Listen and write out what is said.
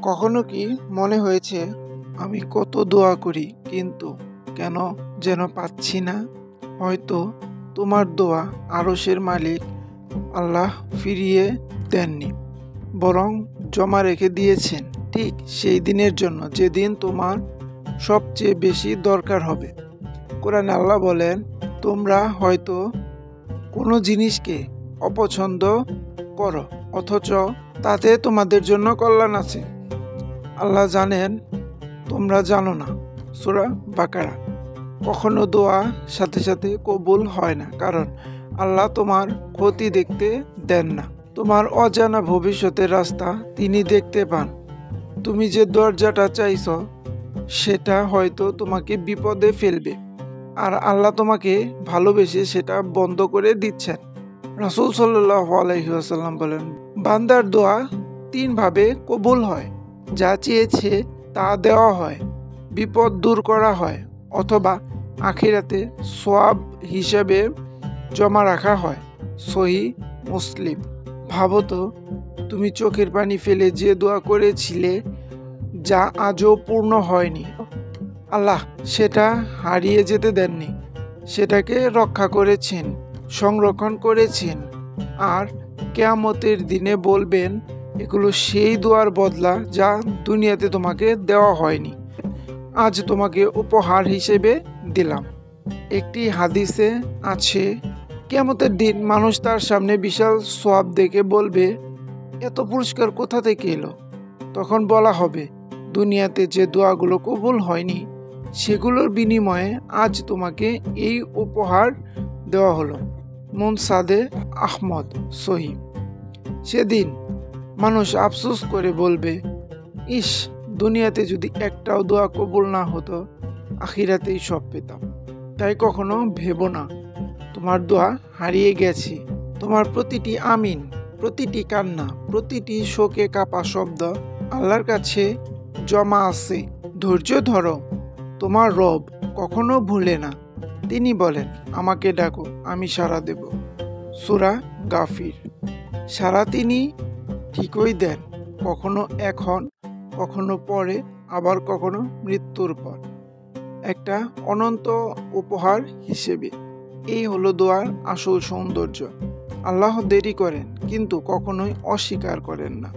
কখনো কি মনে হয়েছে আমি কত দোয়া করি কিন্তু কেন যেন পাচ্ছি না? হয়তো তোমার দোয়া আরশের মালিক আল্লাহ ফিরিয়ে দেননি, বরং জমা রেখে দিয়েছেন ঠিক সেই দিনের জন্য যেদিন তোমার সবচেয়ে বেশি দরকার হবে। কোরআনে আল্লাহ বলেন, তোমরা হয়তো কোনো জিনিসকে অপছন্দ করো, অথচ তাতে তোমাদের জন্য কল্যাণ আছে। আল্লাহ জানেন, তোমরা জানো না। সূরা বাকারা। কখনো দোয়া সাথে সাথে কবুল হয় না, কারণ আল্লাহ তোমার ক্ষতি দেখতে দেন না। তোমার অজানা ভবিষ্যতের রাস্তা তিনি দেখতে পান। তুমি যে দরজাটা চাইছ সেটা হয়তো তোমাকে বিপদে ফেলবে, আর আল্লাহ তোমাকে ভালোবেসে সেটা বন্ধ করে দিচ্ছেন। রাসূল সাল্লাল্লাহু আলাইহি ওয়াসাল্লাম বলেন, বান্দার দোয়া 3 ভাবে কবুল হয়। যা চেয়েছে তা দেওয়া হয়, বিপদ দূর করা হয়, অথবা আখিরাতে সওয়াব হিসেবে জমা রাখা হয়। সহিহ মুসলিম। ভাবো তো, তুমি চোখের পানি ফেলে যে দোয়া করেছিলে যা আজও পূর্ণ হয়নি, আল্লাহ সেটা হারিয়ে যেতে দেননি, সেটাকে রক্ষা করেছেন, সংরক্ষণ করেছেন, আর কিয়ামতের দিনে বলবেন এগুলো সেই দোয়ার বদলা যা দুনিয়াতে তোমাকে দেওয়া হয়নি, আজ তোমাকে উপহার হিসেবে দিলাম। একটি হাদিসে আছে, কিয়ামতের দিন মানুষ তার সামনে বিশাল সওয়াব দেখে বলবে, এত পুরস্কার কোথা থেকে এলো? তখন বলা হবে, দুনিয়াতে যে দোয়াগুলো কবুল হয়নি সেগুলোর বিনিময়ে আজ তোমাকে এই উপহার দেওয়া হলো। মুনসাদে আহমদ। সহিহ। সেদিন মানুষ আফসোস করে বলবে, ইস, দুনিয়াতে যদি একটাও দোয়া কবুল না হতো, আখিরাতেই সব পেতাম। তাই কখনো ভেবো না তোমার দোয়া হারিয়ে গেছে। তোমার প্রতিটি আমিন, প্রতিটি কান্না, প্রতিটি শোকে কাঁপা শব্দ আল্লাহর কাছে জমা আছে। ধৈর্য ধরো, তোমার রব কখনো ভুলে না। তিনি বলেন, আমাকে ডাকো, আমি সাড়া দেব। সূরা গাফির। সাড়া তিনি ঠিকই দেন, কখনো এখন, কখনো পরে, আবার কখনো মৃত্যুর পর, একটা অনন্ত উপহার হিসেবে। এই হলো দোয়ার আসল সৌন্দর্য। আল্লাহ দেরি করেন কিন্তু কখনোই অস্বীকার করেন না।